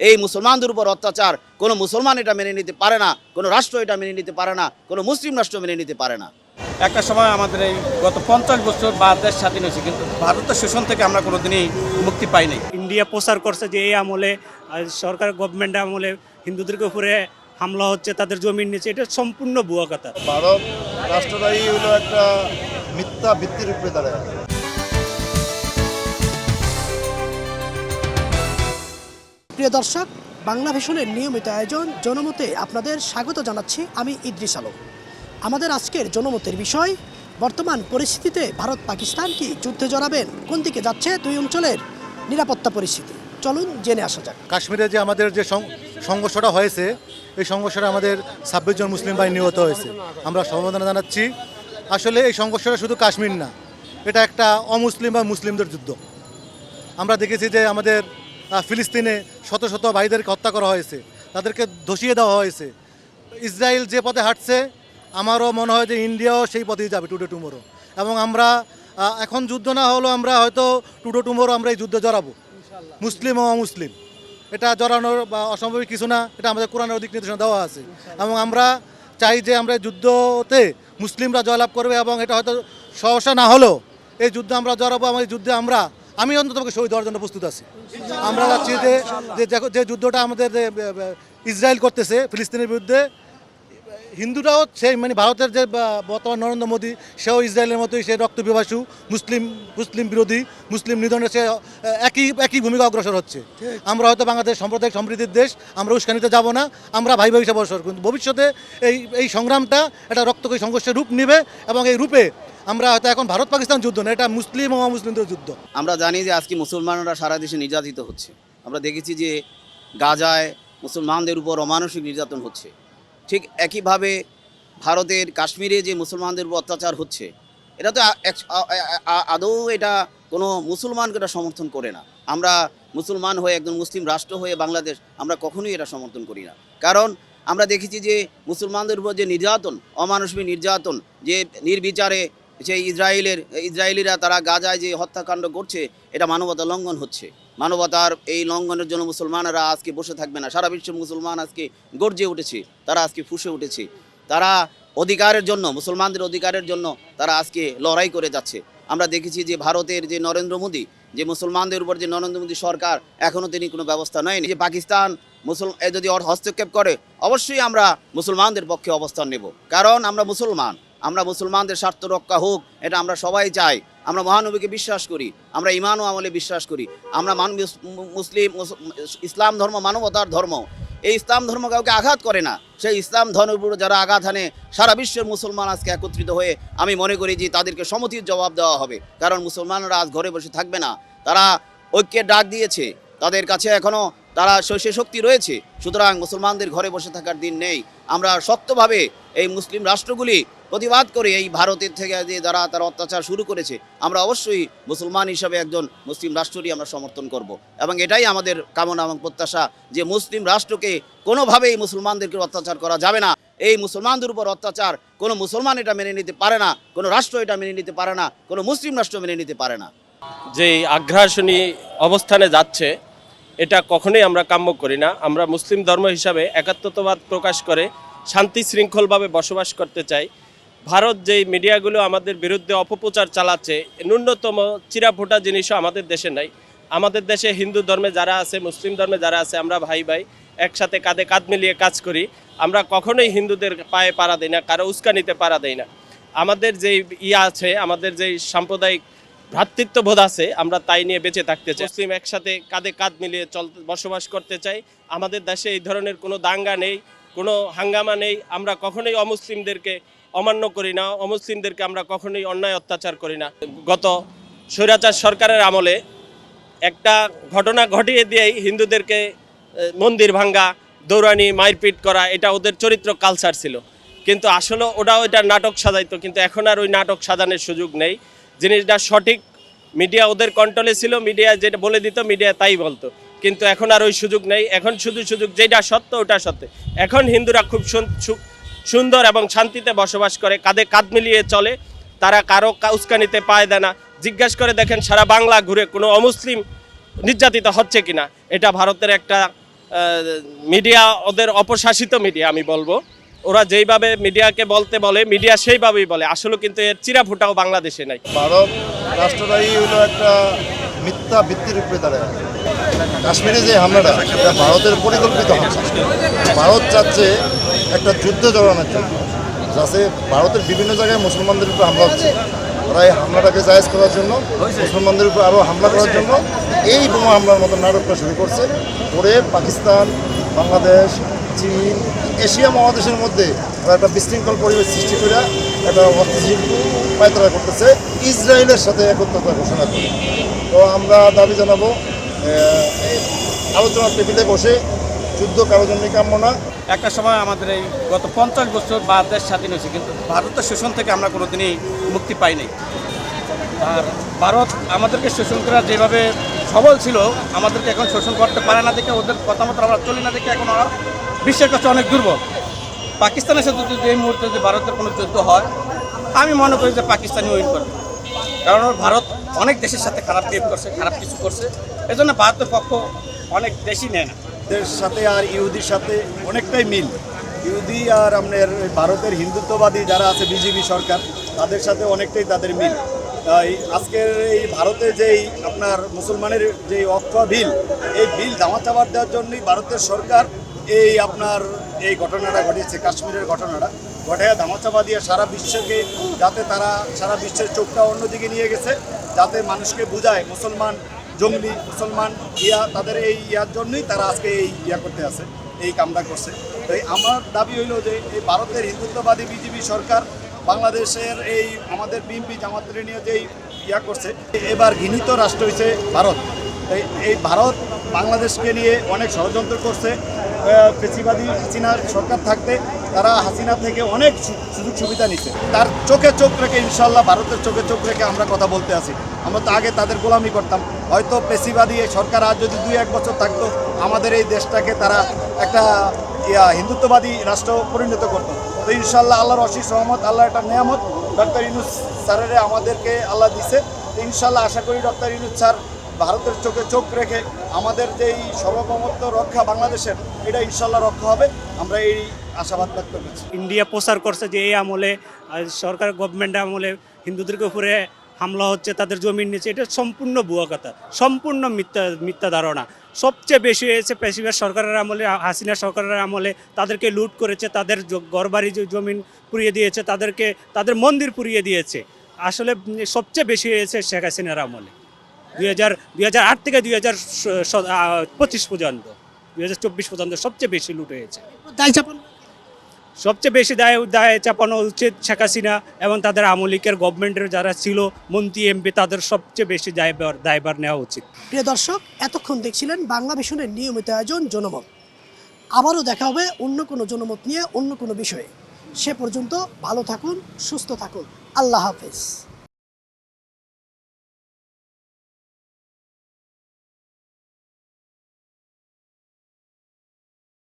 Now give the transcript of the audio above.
এই মুসলমানদের উপর অত্যাচার কোনো মুসলমান এটা মেনে নিতে পারে না, কোনো রাষ্ট্র এটা মেনে নিতে পারে না, কোনো মুসলিম রাষ্ট্র মেনে নিতে পারে না। একটা সময় আমাদের এই গত 50 বছর বা দেশ স্বাধীন হয়েছে, কিন্তু ভারতের শোষণ থেকে আমরা কোনোদিনই মুক্তি পাইনি। ইন্ডিয়া প্রচার করছে যে এই আমলে সরকার গভর্নমেন্ট আমলে হিন্দুদের উপরে হামলা হচ্ছে, তাদের জমি নিচ্ছে, এটা সম্পূর্ণ ভুয়া কথা। ভারত রাষ্ট্রটাই হলো একটা মিথ্যা ভিত্তির উপরে দাঁড়ায় আছে। প্রিয় দর্শক, বাংলা ভিশনের নিয়মিত আয়োজন জনমতে আপনাদের স্বাগত জানাচ্ছি আমি ইদ্রিস আলম। আমাদের আজকের জনমতের বিষয়, বর্তমান পরিস্থিতিতে ভারত পাকিস্তান কি যুদ্ধে জড়াবেন, কোন দিকে যাচ্ছে দুই অঞ্চলের নিরাপত্তা পরিস্থিতি, চলুন জেনে আসা যাক। কাশ্মীরে যে আমাদের যে সংঘর্ষটা হয়েছে, এই সংঘর্ষে আমাদের 26 জন মুসলিম ভাই নিহত হয়েছে, আমরা সমবেদনা জানাচ্ছি। আসলে এই সংঘর্ষটা শুধু কাশ্মীর না, এটা একটা অমুসলিম বা মুসলিমদের যুদ্ধ। আমরা দেখেছি যে আমাদের ফিলিস্তিনে শত শত ভাইদেরকে হত্যা করা হয়েছে, তাদেরকে ধসিয়ে দেওয়া হয়েছে। ইসরায়েল যে পথে হাঁটছে, আমারও মনে হয় যে ইন্ডিয়াও সেই পথেই যাবে টুডে টুমোরো। এবং আমরা এখন যুদ্ধ না হলেও আমরা হয়তো টুডে টুমোরো আমরা এই যুদ্ধে জড়াবো, মুসলিম ও অমুসলিম। এটা জড়ানোর বা অসম্ভব কিছু না, এটা আমাদের কোরআনের দিক নির্দেশনা দেওয়া আছে। এবং আমরা চাই যে আমরা যুদ্ধতে মুসলিমরা জয়লাভ করবে, এবং এটা হয়তো সহসা না হলেও এই যুদ্ধে আমরা জড়াবো। আমার এই যুদ্ধে আমি অন্তত শহীদ হওয়ার জন্য প্রস্তুত আছি। আমরা চাচ্ছি যে যুদ্ধটা আমাদের ইসরায়েল করতেছে ফিলিস্তিনের বিরুদ্ধে, হিন্দুরাও সেই ভারতের যে বর্তমান নরেন্দ্র মোদী, সেও ইসরায়েলের মতোই সে রক্ত পিপাসু, মুসলিম বিরোধী, মুসলিম নিধনের সে একই ভূমিকা অগ্রসর হচ্ছে। আমরা হয়তো বাংলাদেশ সাম্প্রদায়িক সম্প্রীতির দেশ, আমরা উস্কানিতে যাব না, আমরা ভাই ভাই হিসাবে বসর। কিন্তু ভবিষ্যতে এই সংগ্রামটা একটা রক্তক্ষয়ী সংঘর্ষের রূপ নেবে, এবং এই রূপে আমরা হয়তো এখন ভারত পাকিস্তান যুদ্ধ না, এটা মুসলিম ও অমুসলিমদের যুদ্ধ। আমরা জানি যে আজকে মুসলমানরা সারা দেশে নির্যাতিত হচ্ছে। আমরা দেখেছি যে গাজায় মুসলমানদের উপর অমানসিক নির্যাতন হচ্ছে। ঠিক একইভাবে ভারতের কাশ্মীরে যে মুসলমানদের উপর অত্যাচার হচ্ছে, এটা তো আদৌ এটা কোনো মুসলমানকে এটা সমর্থন করে না। আমরা মুসলমান হয়ে, একজন মুসলিম রাষ্ট্র হয়ে বাংলাদেশ, আমরা কখনোই এটা সমর্থন করি না। কারণ আমরা দেখেছি যে মুসলমানদের উপর যে নির্যাতন, অমানসিক নির্যাতন, যে নির্বিচারে সেই ইসরায়েলিরা তারা গাজায় যে হত্যাকাণ্ড করছে, এটা মানবতা লঙ্ঘন হচ্ছে। মানবতার এই লঙ্ঘনের জন্য মুসলমানরা আজকে বসে থাকবে না। সারা বিশ্বের মুসলমান আজকে গর্জে উঠেছে, তারা আজকে ফুঁসে উঠেছে। তারা অধিকারের জন্য, মুসলমানদের অধিকারের জন্য তারা আজকে লড়াই করে যাচ্ছে। আমরা দেখেছি যে ভারতের যে নরেন্দ্র মোদী, যে মুসলমানদের উপর যে নরেন্দ্র মোদী সরকার, এখনও তিনি কোনো ব্যবস্থা নেয়নি। যে পাকিস্তান যদি হস্তক্ষেপ করে, অবশ্যই আমরা মুসলমানদের পক্ষে অবস্থান নেব। কারণ আমরা মুসলমান, আমরা মুসলমানদের স্বার্থ রক্ষা হোক, এটা আমরা সবাই চাই। আমরা মহানবীকে বিশ্বাস করি, আমরা ঈমান ও আমলে বিশ্বাস করি। আমরা ইসলাম ধর্ম মানবতার ধর্ম। এই ইসলাম ধর্ম কাউকে আঘাত করে না। সেই ইসলাম ধর্মের উপর যারা আঘাত হানে, সারা বিশ্বের মুসলমান আজকে একত্রিত হয়ে আমি মনে করি যে তাদেরকে সমতির জবাব দেওয়া হবে। কারণ মুসলমানরা আজ ঘরে বসে থাকবে না, তারা ঐক্যের ডাক দিয়েছে, তাদের কাছে এখনও তারা সে শক্তি রয়েছে। সুতরাং মুসলমানদের ঘরে বসে থাকার দিন নেই। আমরা শক্তভাবে এই মুসলিম রাষ্ট্রগুলি প্রতিবাদ করে এই ভারতের থেকে যে যারা তারা অত্যাচার শুরু করেছে, আমরা অবশ্যই মুসলমান হিসাবে একজন মুসলিম রাষ্ট্রই আমরা সমর্থন করব। এবং এটাই আমাদের কামনা এবং প্রত্যাশা যে মুসলিম রাষ্ট্রকে কোনোভাবেই মুসলমানদেরকে অত্যাচার করা যাবে না। এই মুসলমানদের উপর অত্যাচার কোনো মুসলমান এটা মেনে নিতে পারে না, কোনো রাষ্ট্র এটা মেনে নিতে পারে না, কোনো মুসলিম রাষ্ট্র মেনে নিতে পারে না। যে আগ্রাসনী অবস্থানে যাচ্ছে, এটা কখনোই আমরা কাম্য করি না। আমরা মুসলিম ধর্ম হিসাবে একাত্মতাবাদ প্রকাশ করে শান্তি শৃঙ্খলভাবে বসবাস করতে চাই। ভারত যেই মিডিয়াগুলো আমাদের বিরুদ্ধে অপপ্রচার চালাচ্ছে, ন্যূনতম চিরাফোঁটা জিনিসও আমাদের দেশে নাই। আমাদের দেশে হিন্দু ধর্মে যারা আছে, মুসলিম ধর্মে যারা আছে, আমরা ভাই ভাই একসাথে কাঁধে কাঁধ মিলিয়ে কাজ করি। আমরা কখনোই হিন্দুদের পায়ে পাড়া দিই না, কারো উস্কানিতে পাড়া দেই না। আমাদের যেই আছে, আমাদের যেই সাম্প্রদায়িক ভ্রাতৃত্ববোধ আছে, আমরা তাই নিয়ে বেঁচে থাকতে চাই। মুসলিম একসাথে কাঁধে কাঁধ মিলিয়ে বসবাস করতে চাই। আমাদের দেশে এই ধরনের কোনো দাঙ্গা নেই, কোনো হাঙ্গামা নেই। আমরা কখনোই অমুসলিমদেরকে অমান্য করি না, অমুসলিমদেরকে আমরা কখনোই অন্যায় অত্যাচার করি না। গত স্বৈরাচার সরকারের আমলে একটা ঘটনা ঘটিয়ে দিয়েই হিন্দুদেরকে মন্দির ভাঙ্গা, দৌড়ানি, মারপিট করা, এটা ওদের চরিত্র কালচার ছিল। কিন্তু আসলে ওটা নাটক সাজাইতো, কিন্তু এখন আর ওই নাটক সাজানোর সুযোগ নেই। জিনিসটা সঠিক, মিডিয়া ওদের কন্ট্রোলে ছিল, মিডিয়া যেটা বলে দিত মিডিয়া তাই বলতো। কিন্তু এখন আর ওই সুযোগ নেই। এখন সুযোগ যেটা সত্য ওটা সত্য। এখন হিন্দুরা খুব সুন্দর এবং শান্তিতে বসবাস করে, কাঁধে কাঁধ মিলিয়ে চলে। তারা কারো উস্কানিতে পায় দেয় না। জিজ্ঞাসা করে দেখেন সারা বাংলা ঘুরে কোনো অমুসলিম নির্যাতিত হচ্ছে কিনা। এটা ভারতের একটা মিডিয়া ওদের অপশাসিত মিডিয়া আমি বলবো, ওরা যেইভাবে মিডিয়াকে বলতে বলে মিডিয়া সেইভাবেই বলে, আসলে কিন্তু এর চিরাফুটাও বাংলাদেশে নাই। ভারত রাষ্ট্রটাই হলো একটা মিথ্যা ভিত্তির উপরে দাঁড়ায়। কাশ্মীরে যে হামলাটা এটা ভারতের পরিকল্পিত হামলা। ভারত চাচ্ছে একটা যুদ্ধ জড়ানোর জন্য, যাতে ভারতের বিভিন্ন জায়গায় মুসলমানদের উপর হামলা হচ্ছে, ওরা এই হামলাটাকে জায়েজ করার জন্য, মুসলমানদের উপর আরও হামলা করার জন্য এই বোমা হামলার মতো নাটকটা শুরু করছে। করে পাকিস্তান, বাংলাদেশ, চীন, এশিয়া মহাদেশের মধ্যে ওরা একটা বিশৃঙ্খল পরিবেশ সৃষ্টি করে একটা অস্থিতিশীল পায়তারা করতেছে ইসরায়েলের সাথে একত্রতা ঘোষণা করে। তো আমরা দাবি জানাবো আলোচনার টেবিলে বসে যুদ্ধ কারোর জন্য কাম্য না। একটা সময় আমাদের এই গত 50 বছর বা দেশ স্বাধীন হয়েছে, কিন্তু ভারতের শোষণ থেকে আমরা কোনোদিনই মুক্তি পাইনি। আর ভারত আমাদেরকে শোষণ করা যেভাবে সবল ছিল, আমাদেরকে এখন শোষণ করতে পারে না দেখে, ওদের কথা মতো আমরা চলি না দেখে এখন ওরা বিশ্বের কাছে অনেক দুর্বল। পাকিস্তানের সাথে যদি এই মুহূর্তে যদি ভারতের কোনো যুদ্ধ হয়, আমি মনে করি যে পাকিস্তানি উইন করবে, কারণ ভারত অনেক দেশের সাথে খারাপ বিহেভ করছে, খারাপ কিছু করছে, এজন্য ভারতের পক্ষ অনেক দেশই নেয় না। এর সাথে আর ইহুদির সাথে অনেকটাই মিল। ইহুদি আর আপনার ভারতের হিন্দুত্ববাদী যারা আছে বিজেপি সরকার, তাদের সাথে অনেকটাই তাদের মিল। তাই আজকের এই ভারতে যেই আপনার মুসলমানের যেই অক্ষ বিল, এই বিল ধামাচাপা দেওয়ার জন্যই ভারতের সরকার এই আপনার এই ঘটনাটা ঘটিয়েছে, কাশ্মীরের ঘটনাটা ঘটাইয়া ধামাচাপা দিয়ে সারা বিশ্বকে, যাতে তারা সারা বিশ্বের চোখটা অন্যদিকে নিয়ে গেছে, যাতে মানুষকে বোঝায় মুসলমান জঙ্গলি, মুসলমান তাদের এই ইয়ার জন্যই তারা আজকে এই করতে আছে, এই কামটা করছে। তাই আমার দাবি হইল যে এই ভারতের হিন্দুত্ববাদী বিজেপি সরকার বাংলাদেশের এই আমাদের বিএনপি জামাতরে নিয়ে যেই করছে, এবার ঘৃণিত রাষ্ট্র হয়েছে ভারত। এই ভারত বাংলাদেশকে নিয়ে অনেক ষড়যন্ত্র করছে। পেশিবাদী হাসিনার সরকার থাকতে তারা হাসিনা থেকে অনেক সুযোগ সুবিধা নিচ্ছে। তার চোখে চোখ রেখে, ইনশাল্লাহ ভারতের চোখে চোখ রেখে আমরা কথা বলতে আছি। আমরা তো আগে তাদের গোলামি করতাম, হয়তো পেশিবাদী সরকার আর যদি 2-1 বছর থাকতো, আমাদের এই দেশটাকে তারা একটা হিন্দুত্ববাদী রাষ্ট্র পরিণত করতো। তো ইনশাল্লাহ আল্লাহর অশেষ রহমত, আল্লাহ একটা নেয়ামত ডক্টর ইউনূস স্যারের আমাদেরকে আল্লাহ দিছে। তো ইনশাল্লাহ আশা করি ডক্টর ইউনূস স্যার ভারতের চোখে চোখ রেখে আমাদের যেই সার্বভৌমত্ব রক্ষা বাংলাদেশের, এটা ইনশাল্লাহ রক্ষা হবে, আমরা এই আশাবাদ ব্যক্ত করছি। ইন্ডিয়া প্রচার করছে যে এই আমলে সরকার গভর্নমেন্ট আমলে হিন্দুদের উপরে হামলা হচ্ছে, তাদের জমি নিচ্ছে, এটা সম্পূর্ণ ভুয়া কথা, সম্পূর্ণ মিথ্যা ধারণা। সবচেয়ে বেশি হয়েছে পেশিবাদ সরকারের আমলে, হাসিনা সরকারের আমলে তাদেরকে লুট করেছে, তাদের ঘরবাড়ি জমিন পুড়িয়ে দিয়েছে, তাদের মন্দির পুড়িয়ে দিয়েছে। আসলে সবচেয়ে বেশি হয়েছে শেখ হাসিনার আমলে 2008 থেকে 2025 পর্যন্ত, 2024 পর্যন্ত সবচেয়ে বেশি লুট হয়েছে। দায় চাপান সবচেয়ে বেশি দায় চাপানো উচিত শেখ হাসিনা এবং তাদের আমলিকের গভর্নমেন্টের যারা ছিল মন্ত্রী এমপি, তাদের সবচেয়ে বেশি দায়ভার নেওয়া উচিত। প্রিয় দর্শক, এতক্ষণ দেখছিলেন বাংলা ভিশনের নিয়মিত আয়োজন জনমত। আবারও দেখা হবে অন্য কোনো জনমত নিয়ে, অন্য কোনো বিষয়ে। সে পর্যন্ত ভালো থাকুন, সুস্থ থাকুন। আল্লাহ হাফেজ।